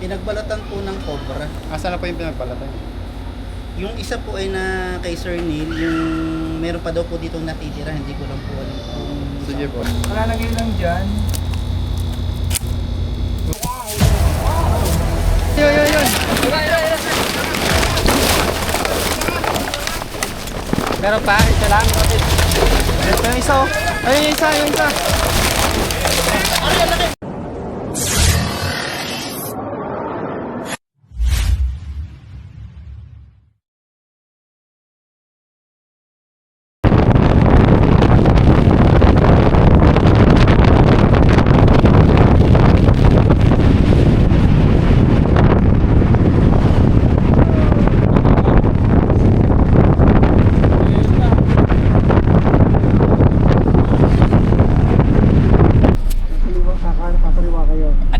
Pinagbalatan po ng cobra. Asa na po yung pinagbalatan? Yung isa po ay na kay Sir Neil, yung meron pa daw po dito natitira, hindi ko lang po alam kung... Sige po. Malalagay lang dyan. Yun. Meron pa? Isa lang? Ito yung isa oh. Ayun yung isa.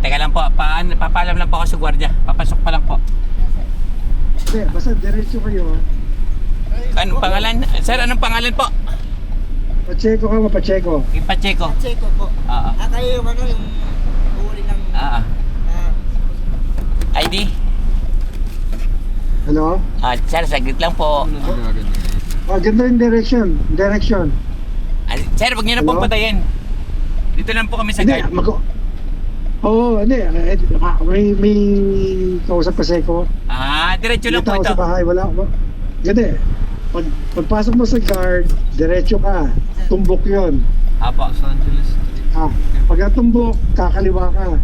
Teka lang po, papaalam lang po ako sa gwardiya. Papasok pa lang po. Hindi, basta diretso kayo. Anong pangalan? Sir, anong pangalan po? Pacheco ka, Pacheco. Pacheco. Checo po. Oo. Kayo yung ano, yung huli ng... Oo. ID? Ano? Sir, saglit lang po. Ganda yung direction. Sir, wag niyo na pong Hello? patayin. Dito lang po kami sa Hindi, guard. hindi. May kausap Pacheco. Diretso May lang po tao ito. sa bahay, wala. Ganda. Pagpasok mo sa guard, diretso ka. Tumbok yun. Apo. Pag tumbok, kakaliwa ka.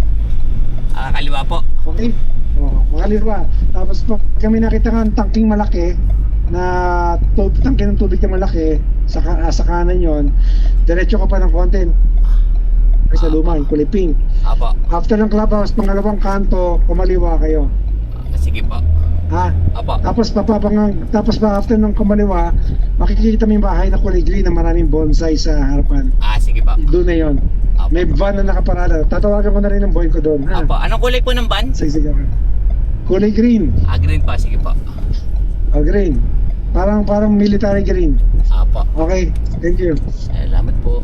Kaliwa po. Okay? Makaliwa. Tapos pag kami nakita ng tangking malaki, na tangke ng tubig na malaki, sa kanan yon, diretso ka pa ng konti. Sa luma, yung kulay pink. Apo. After ng clubhouse, pangalawang kanto, kumaliwa kayo. Sige po. Ha? Apo. Tapos after ng kumaliwa, makikita mo yung bahay na kulay green na maraming bonsai sa harapan. Sige po. Doon na yon. Apo. May van na nakaparada. Tatawagan ko na rin ang boy ko doon. Ha? Apo. Anong kulay po ng van? Sige. Kulay green. Green po. Sige po. Green. Parang military green. Apo. Okay, thank you. Salamat po.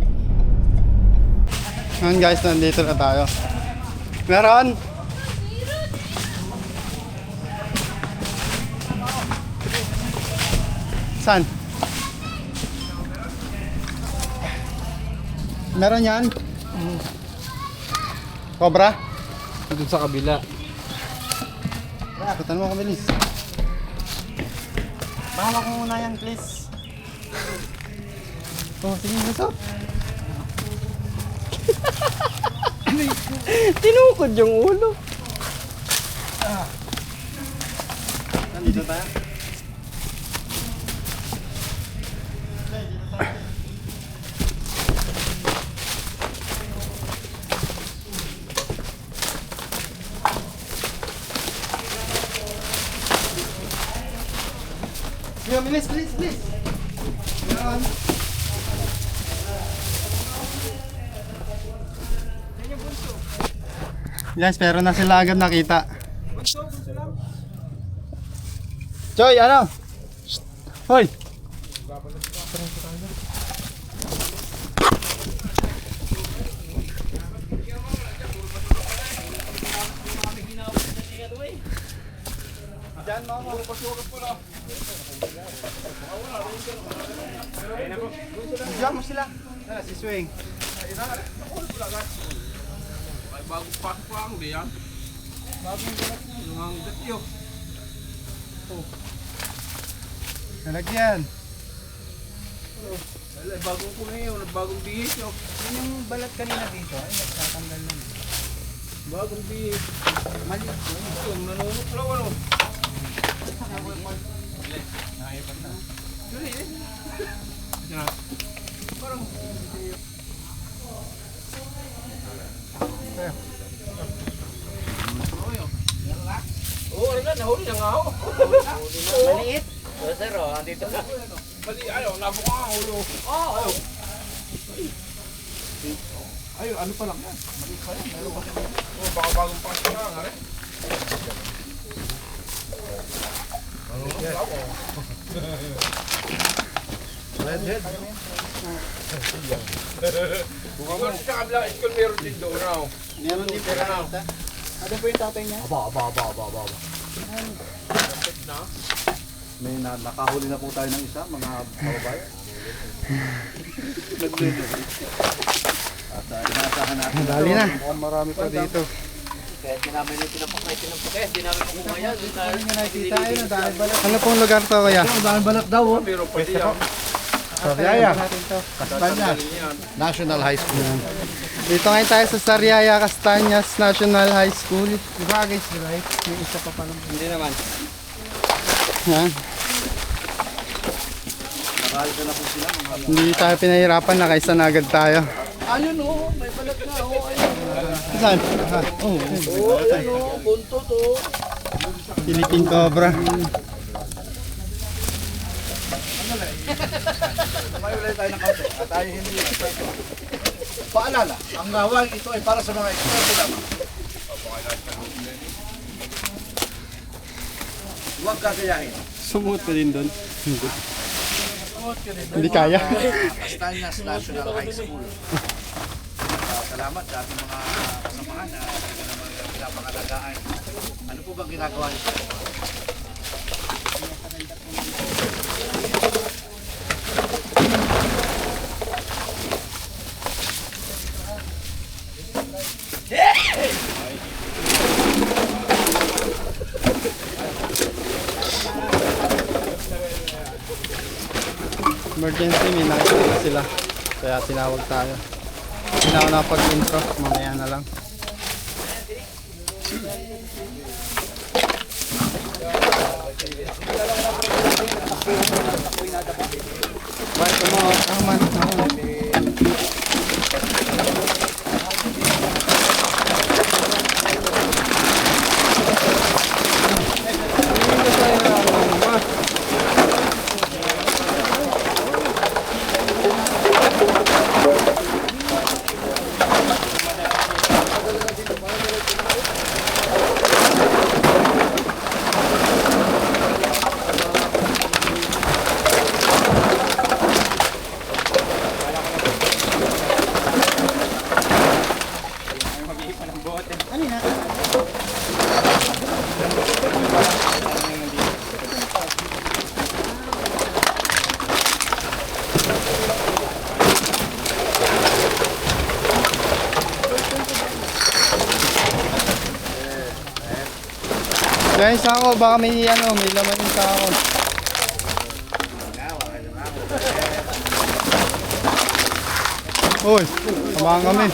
Ngayon guys, nandito na tayo. Meron? Saan? Meron yan? Cobra? Doon sa kabila. Ikutan mo kabilis. Bahala ko muna yan, please. Sige, gusto. Tinukod yung ulo. Nandito tayo. Yo, bilis. Meron. Guys, pero na sila agad nakita. Choy, ano? Shh. Hoy! Diyan mo, pasukat po na. Diyan mo sila. Si Swing. Bagong pasok pa ang diyan. Bagong gatyo. Nalagyan. Bagong po na yun. Bagong bihis yun. Yung balat kanina dito, ay nagtatanggal na. Bagong bihis. Mali. Yung nanunok lang ano. Nakaipan na. Yan. Parang oo, ano na, nahuli na nga ako. Maliit. Sir, andito na. Mali, ayaw, nabuka ang ulo. Ayaw. Ay, ano pa lang yan? Mali pa yan. Baka bagong pasok na nga rin. Redhead. Bukang sa kabila, school meron din doon. Meron din pera. Ano po yung tatay niya? Aba. May nakahuli na po tayo ng isa, mga kababayan. At inaasahan natin. Dali na. Mukhang marami pa dito. Kaya di namin yung pinapakay, di namin kukuha yan. Ano pong lugar to, kuya? Dahil balak daw, oh. Pero pwede yan. Sariaya. Castañas National High School. Dito ngayon tayo sa Sariaya Castañas National High School. Diba guys, right? May isa pa palang. Hindi naman. Yan. Nakalito na po sila, mga Hindi tayo pinahirapan, nakaisa na agad tayo. ayun oh, may balat na oh, ayun. Saan? Oh, ayun oh, buntot oh. Philippine Cobra. Mayulay tayo ng kaunti at tayo hindi eksperto. Paalala, ang gawain ito ay para sa mga eksperto lamang. Huwag kagayahin. Sumuot ka din doon. Suot ka rin. Hindi kaya. Castañas National High School. Salamat sa ating mga kasamahan na talaga naman pinapangalagaan. Ano po bang ginagawa niyo? Emergency, may nakikita sila. Kaya tinawag tayo. Hindi na ako nakapag-intro, mamaya na lang. Bye, kumo. Aman. Guys, ako, baka may may laman yung ako. Uy, samahan kami.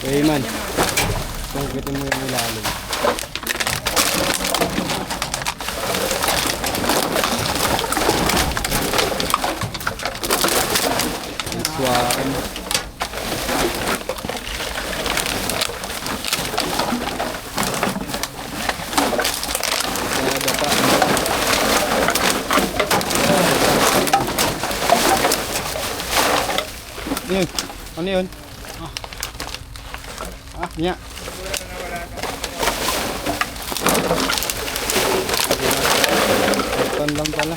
Okay man, tungkitin mo yung ilalim. Swakan. Nada pa. Yun, ano yun? Nya. Ito lang pala.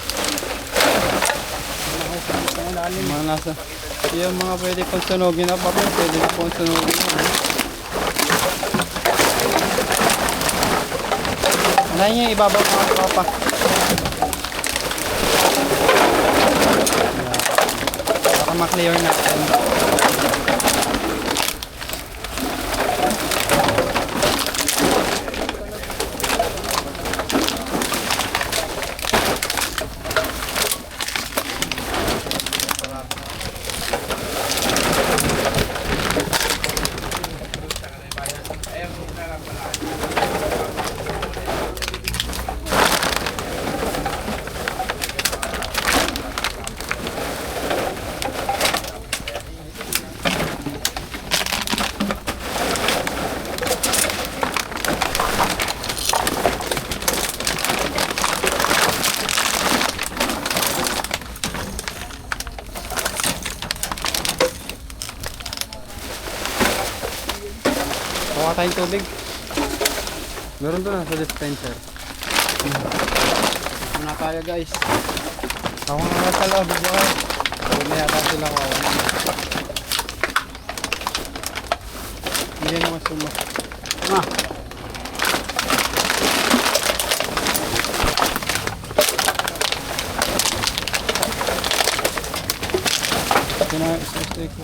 Mga nasa. Yung mga pwede pong sunogin na pa, pwede na pong sunogin na. Ano yung ibabaw mga papa? Baka ma-clear natin. tayong tubig. Meron doon sa dispenser. Muna tayo guys. Ako nga nasa loob. Huwag na yata sila ko. Hindi naman suma. Ito na isa ko.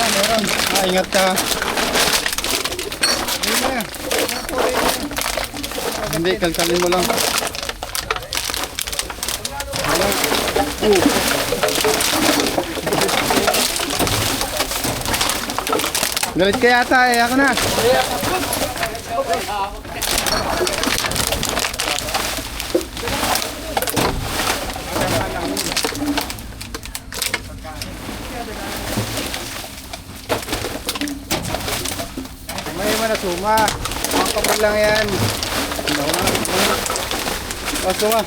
Meron. Ingat ka. Hindi, kalkalin mo lang. Galit ka yata eh, ako na. May manasuma. Mga kapag lang yan. Paso nga.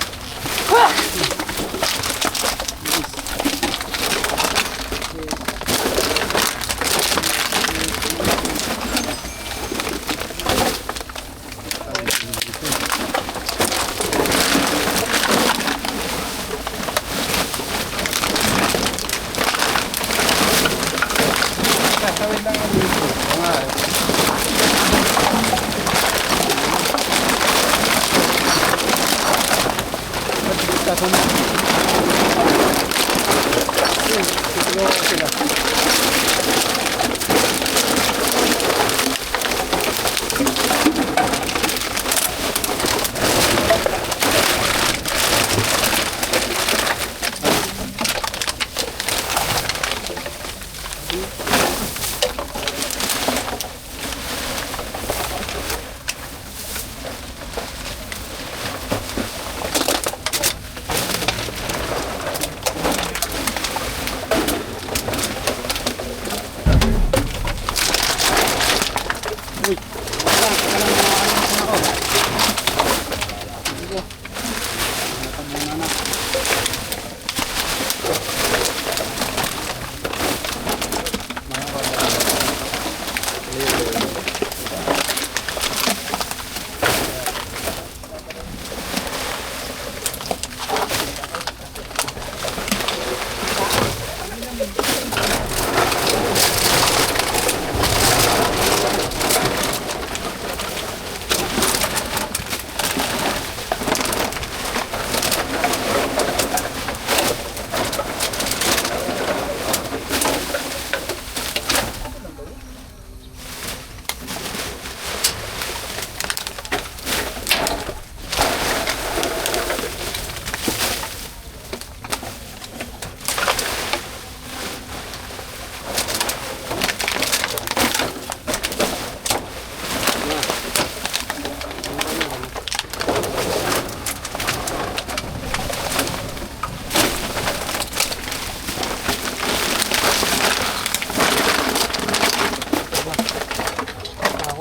Kasawin lang ang dito.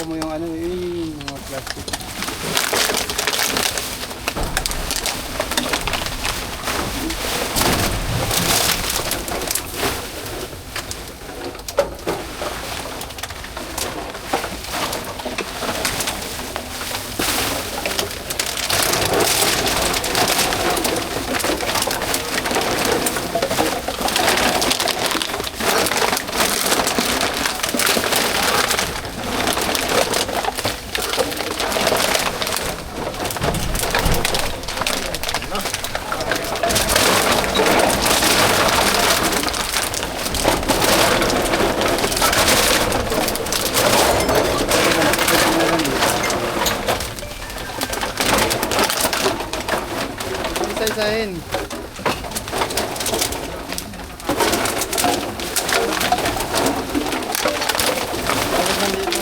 Mo yung ano, mga plastic. isa-isahin. Tapos nandito.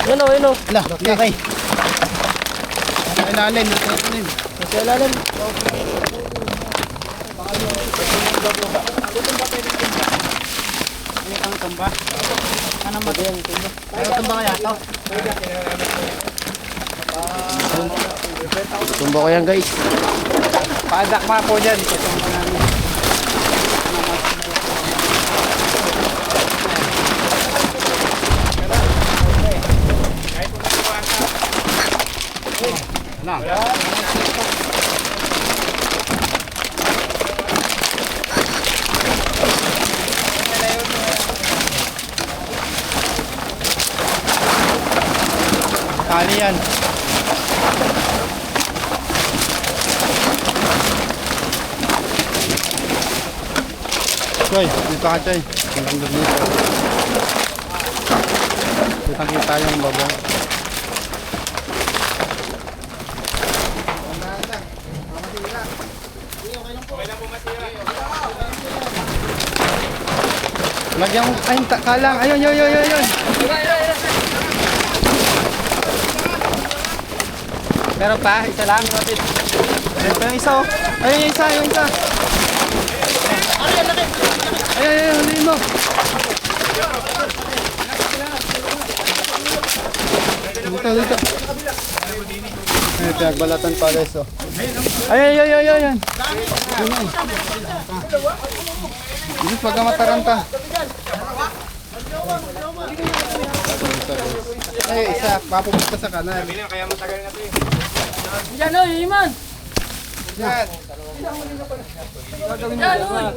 Yun o, yun o. Ala, okay. Sa ilalim, nasa ilalim. Nasa ilalim. Ano ang tamba? Ano mo din? Pero tamba kaya to? Tumba ko yan guys. Paadak mga po dyan. Patumpa namin. Kali yan. Choy, dito ka Choy. Hanggang doon dito. Kita yung babong. Lagyan mo, ay, kalang, ayun, yun, yun, yun, yun. Meron pa, isa lang. Ito yung isa, oh. Ayun, yung isa, yung isa. Ayun, ayun, huliin mo. Dito, dito. Ayun, pinagbalatan pa guys, oh. Ayun, ayun, ayun, ayun. Ayun. Bilis, wag ka mataranta. Ay, isa, papupunta sa kanan. Yan o, Iman. Yan. Yan o.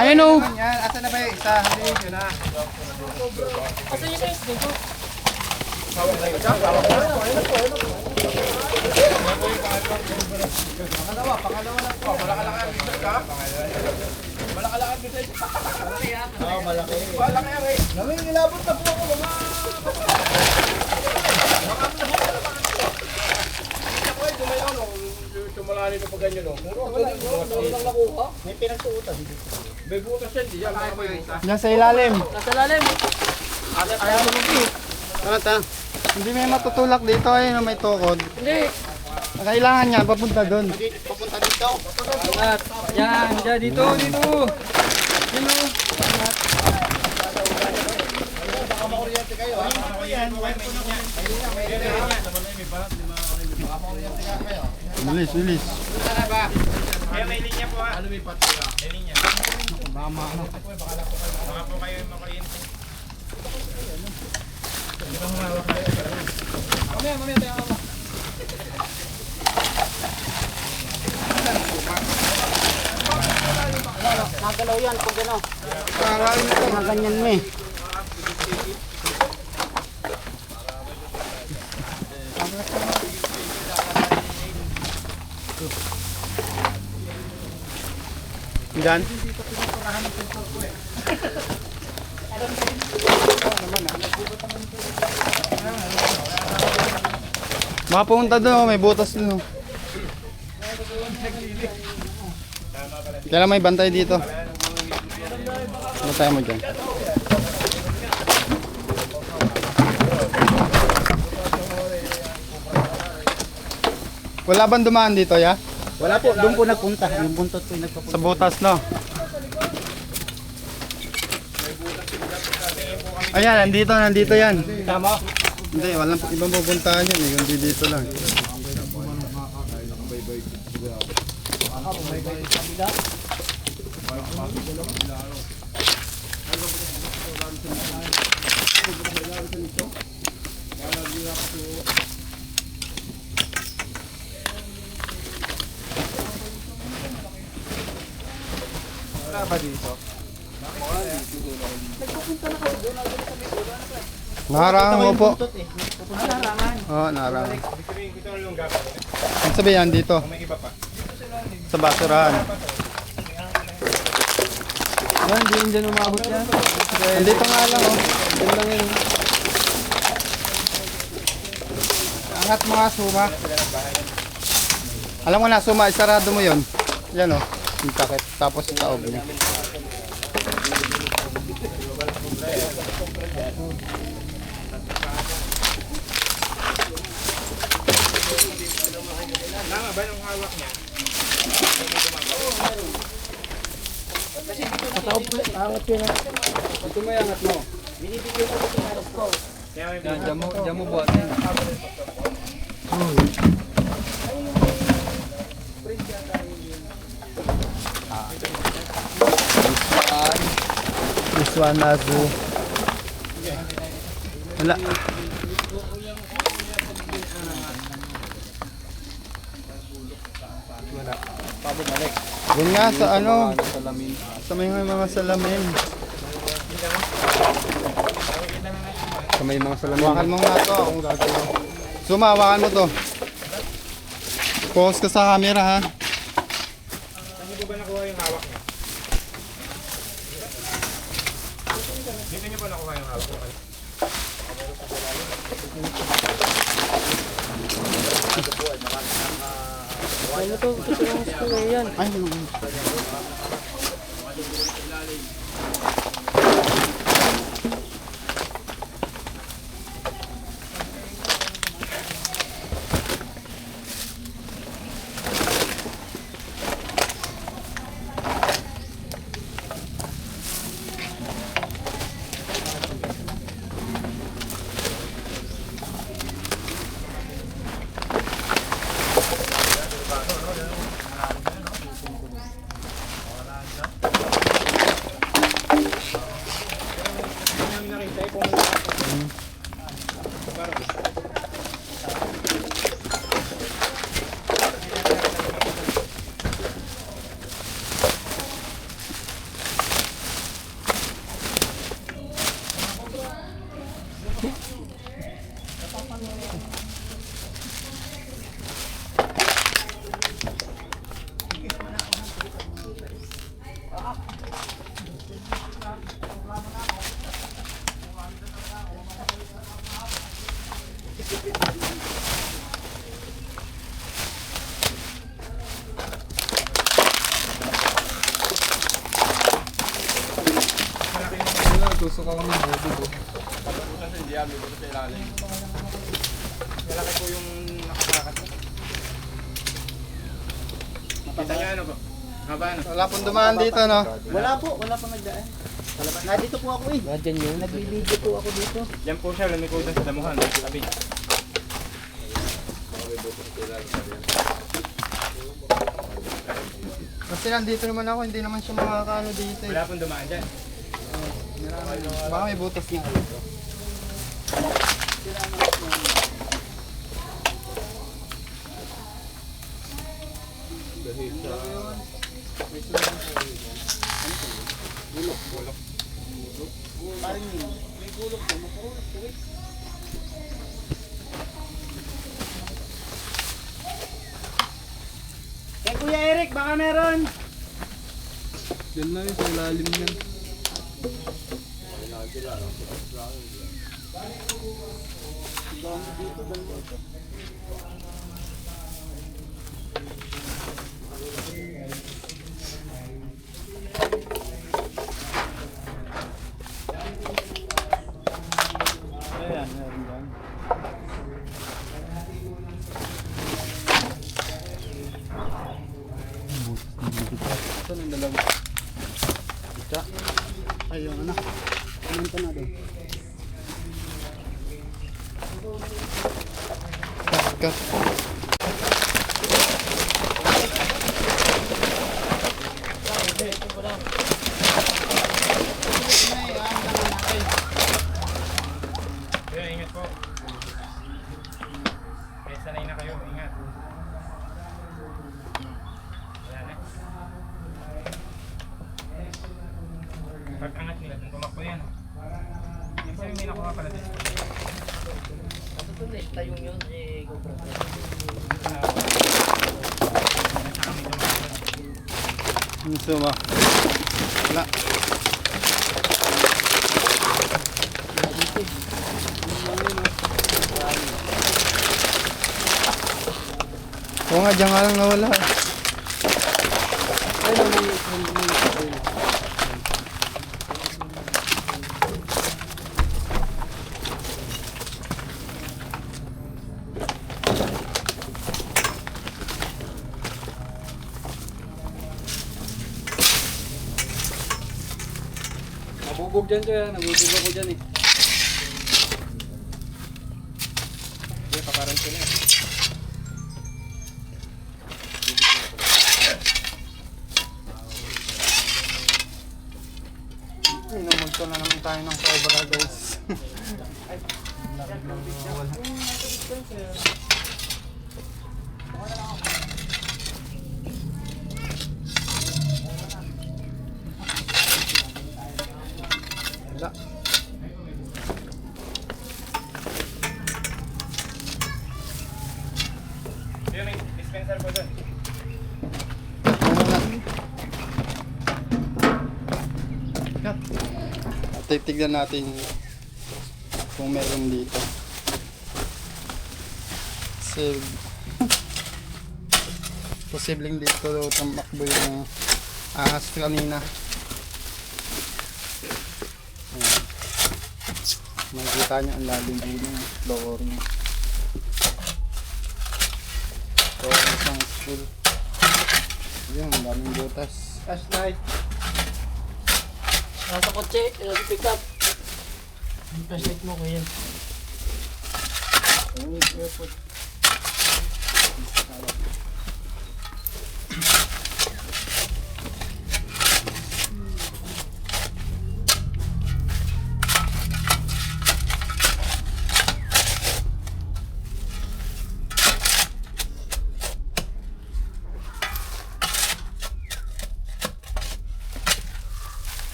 Ayun, oh. Yan, asa na ba yung isa? Yun na. Asan yung face dito? Yan sa ilalim. Nasa lalim. Ano ta? Hindi may matutulak dito, ayun, may tukod. Hindi. Kailangan niya, papunta doon. At yan, dyan, dito, dito. Dito. Bilis, bilis. Kaya may linya po ha. Lumipat po ha. May linya. Baka po kayo makaintin. Magalaw yan kung gano'n. Mga ganyan mo eh. Diyan. Mapunta doon, may butas doon. Kailangan may bantay dito. Bantay mo dyan. Wala bang dumaan dito, ya? Wala po, doon po nagpunta. Yung buntot po yung nagpapunta. Sa butas, no? Ayan, nandito yan. Tama. Hindi, walang ibang pupuntahan yun eh, kundi dito lang. Naharangan ko po. Buntot, eh. Oo, naharangan. Ito ang lungga pa. Ang sabihan dito, May iba pa. sa basurahan. Yan, di rin dyan umabot yan. Dito nga lang oh. Yan lang yun. Angat mga suma. Alam mo na, suma, isarado mo yon. Yan oh, yung takip. Tapos yung taob niya. Tama ba yung hawak niya? Ito mo yung angat mo. Yan, dyan mo buhatin. This one Nazu. Wala. Yun nga sa ano, sa may mga salamin. Sa may mga salamin. Hawakan mo nga to, akong gagawin. Suma, hawakan mo to. Focus ka sa camera ha. Saan niyo po ba nakuha yung hawak niya? Dito niyo ba nakuha yung hawak niya? Ano to? Ito yung school yan. Ay, Tusok ako ng bubog. Malaki po yung nakakakat. Kita niyo ano po? Haba ano? wala pong dumaan dito no. Wala po, wala pang nagdaan. Nandito po ako eh. Nadyan yun. Nagbibideo po ako dito. Yan po siya, lumikodan sa damuhan. Tabi. Kasi nandito naman ako, hindi naman siya makakaano dito eh. Wala pong dumaan dyan. Baka may butas na. Parang yun. May gulok po. Makulok po eh. Kay Kuya Eric, baka meron. Yan lang yun, sa ilalim yan. Ayan, meron dyan. Saan ang dalawa? Ay, yung anak. Pumunta na doon. Cut. Kaya ingat po. Kaya sanay na kayo, ingat. Wala na. Pag angat nila, tumakbo yan. Kasi may nakuha pala dito. Ano suma? Wala. Oo nga, dyan nga lang nawala. Nabubog dyan siya, nabubog ako dyan eh. Hindi, paparan sila. Ay, namulto na naman tayo ng cobra guys. Wala. Yun, may dispenser po doon. Titignan natin kung meron dito. Kasi posibleng dito tumakbo yung ahas kanina. Ayan. Makikita nyo ang lalim din yung flooring. Flooring ng school. Ayan, ang daming butas. Flashlight. Nasa kotse, pick up. Yung flashlight mo kuya.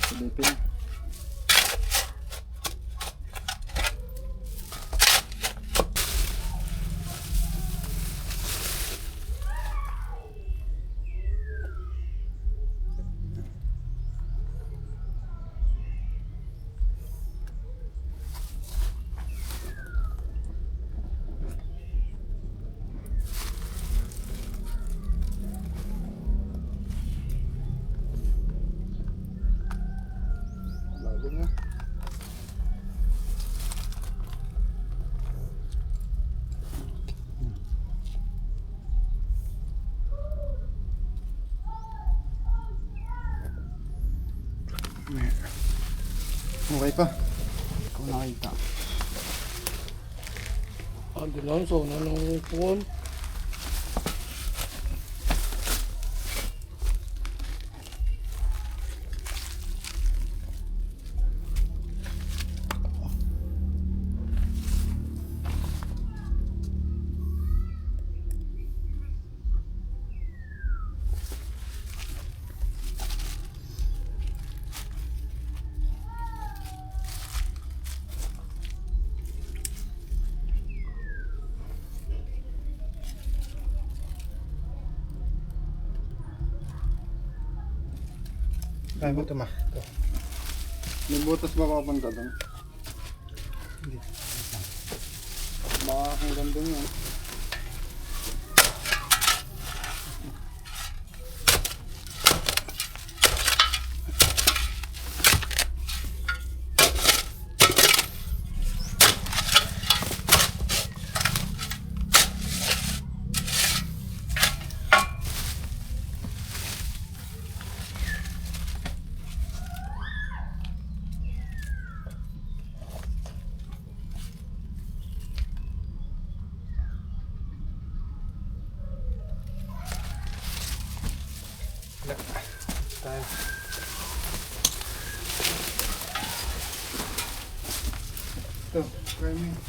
Silipin. Lalim na. Okay pa. Kung nakita. Ando lang, so na lang upuan. Kaya mo ito ma. Ito. May butas ba papunta doon? Hindi. Baka hanggang doon yun. Tayo. Ito, try mo yun.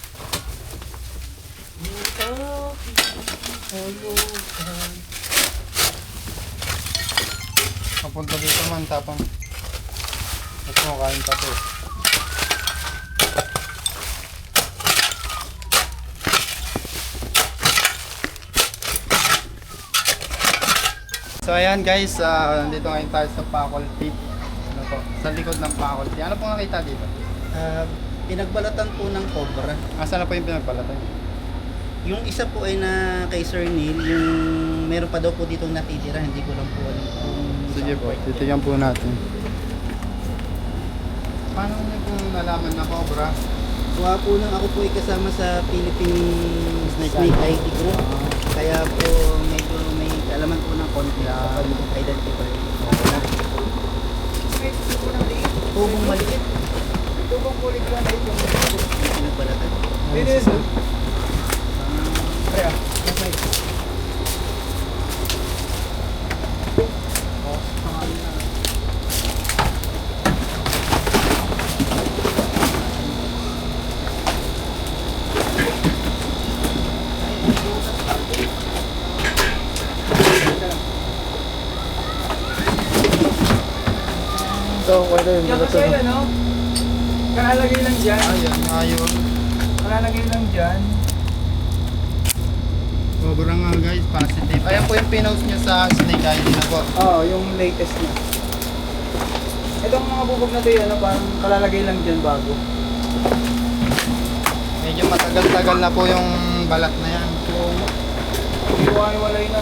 Papunta dito man, tapang. Gusto mo kain pa ito. So ayan guys, nandito ngayon tayo sa faculty. Ano po? Sa likod ng faculty. Ano pong nakita dito? Pinagbalatan po ng cobra. Asan na po yung pinagbalatan? Yung isa po ay na kay Sir Neil, yung meron pa daw po dito natitira, hindi ko lang po alam kung Sige saan po, ito. titigyan po natin. Paano niyo po nalaman na cobra? Kuha po lang ako po ay kasama sa Philippine Snake ID Group. Kaya po medyo may kalaman po ng konti sa identify. Tubong maliit. Tubong kulit lang na ito. Pinagbalatan. Bilis. So, pwede yun. Yan kasi yun, no? Kalalagay lang dyan. Ayan, ayun. Kalalagay lang dyan. Cobra nga guys, positive. Ayan po yung pinost niya sa Snake ID na po. Oo, yung latest niya. Itong mga bubog na to yun, ano, parang kalalagay lang dyan bago. Medyo matagal-tagal na po yung balat na yan. So, iwalay na.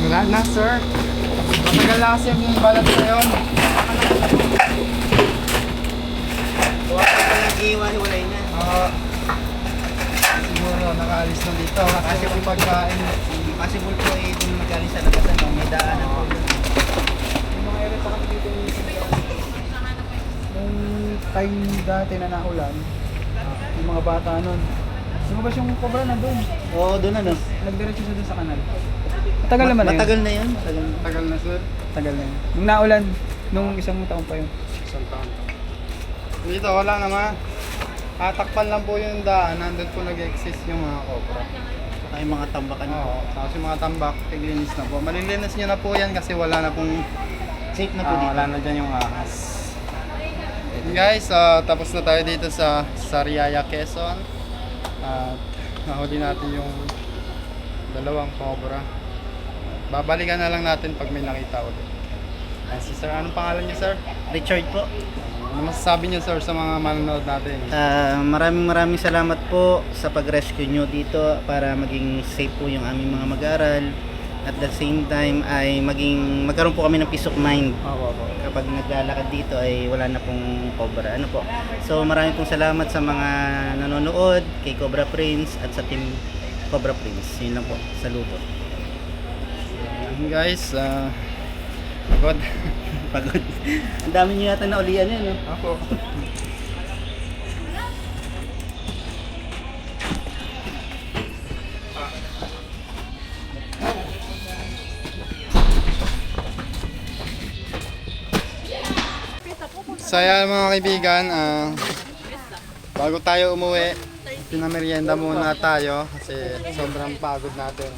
Wala na, sir. Matagal na kasi yung balat na yun. nag-iiwa-hiwalay na. Siguro nakaalis na dito. Kasi yung pagkain. Possible po eh, kung magaling sa labas, ano, may daanan po. Yung mga ere pa kami dito nung time dati na naulan, yung mga bata nun. Lumabas yung cobra na doon. Oo, doon ano. Nagdiretso siya doon sa kanal. Matagal naman na yun. Matagal na yun. Tagal na sir. Tagal na yun. Nung naulan, nung isang taon pa yun. Isang taon. Dito wala naman. Takpan lang po yung daan. Nandun po nag-exist yung mga cobra. Saka yung mga tambakan po. Oo. Tapos yung mga tambak, tiglinis na po. Malilinis nyo na po yan kasi wala na pong... Safe na po dito. wala na dyan yung ahas. Guys, tapos na tayo dito sa Sariaya, Quezon. At nahuli natin yung dalawang cobra. Babalikan na lang natin pag may nakita ulit. Si sir, anong pangalan niyo sir? Richard po. Ano masasabi niyo sir sa mga manonood natin? Maraming salamat po sa pag-rescue nyo dito para maging safe po yung aming mga mag-aaral. At the same time ay magkaroon po kami ng peace of mind. Kapag naglalakad dito ay wala na pong cobra. Ano po? So maraming pong salamat sa mga nanonood, kay Cobra Prince at sa team Cobra Prince. Yun lang po. Saludo. Guys, pagod. Pagod. Ang dami nyo yata na ulian yun. No? Ako. So ayan mga kaibigan, bago tayo umuwi, pinamerienda muna tayo kasi sobrang pagod natin.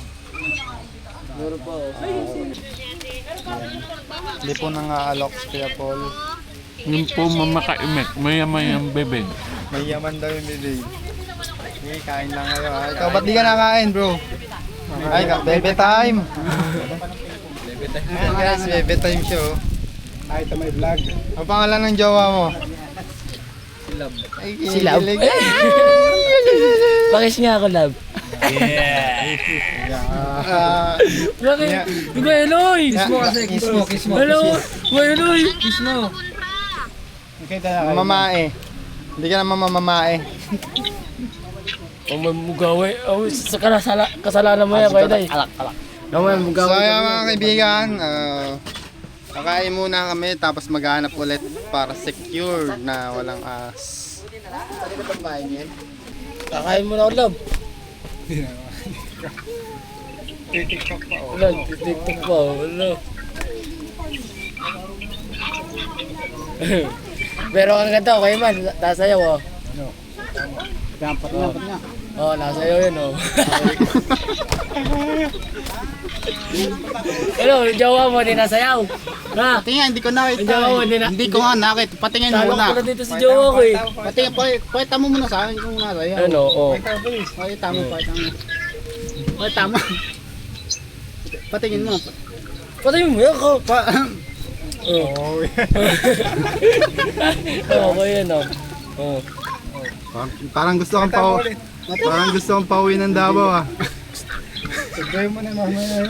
Hindi po nang-aalok si Kuya Paul. Yung po mamakaimek, mayaman yung bebed. May yaman daw yung bibig. Sige, kain lang kayo. Ikaw, ba't di ka nakain bro? Ay, bebe time! Ayan guys, bebe time show. Ay, ito may vlog. Ang pangalan ng jowa mo? Si Love. Pakis nga ako, Love. Bakit? Diba, Eloy? Kiss mo. Hello? Diba, Eloy? Kiss mo. Mamamae. Hindi ka naman mamamae. Ang mamugaway. Sa kasalanan mo yan, kaya day. Alak. Ang So mamugaway. ayan mga kaibigan, kakain muna kami tapos maghanap ulit para secure na walang as. Kakain mo na ako, Love. TikTok pa oh. Wala, TikTok pa. Wala. Pero ang ganda, okay man. Nasayaw, oh. Dapat nga. Oh, nasayaw yun, oh. Ano, yung jowa mo, di nasayaw. Ha? Tingnan, hindi ko nakita. Yung jowa mo, Hindi ko nga nakita. Patingin Talo muna. ko na dito si jowa ko, eh. Patingin, pakita mo muna sa akin kung nasa. Ano, oh. Pakita mo. Pakita mo. Patingin mo. Patayin mo yan, ko. Oh. Okay, yan, oh. Oh. Parang gusto kang pauwi ng Davao ah. Sabihin mo na mamaya.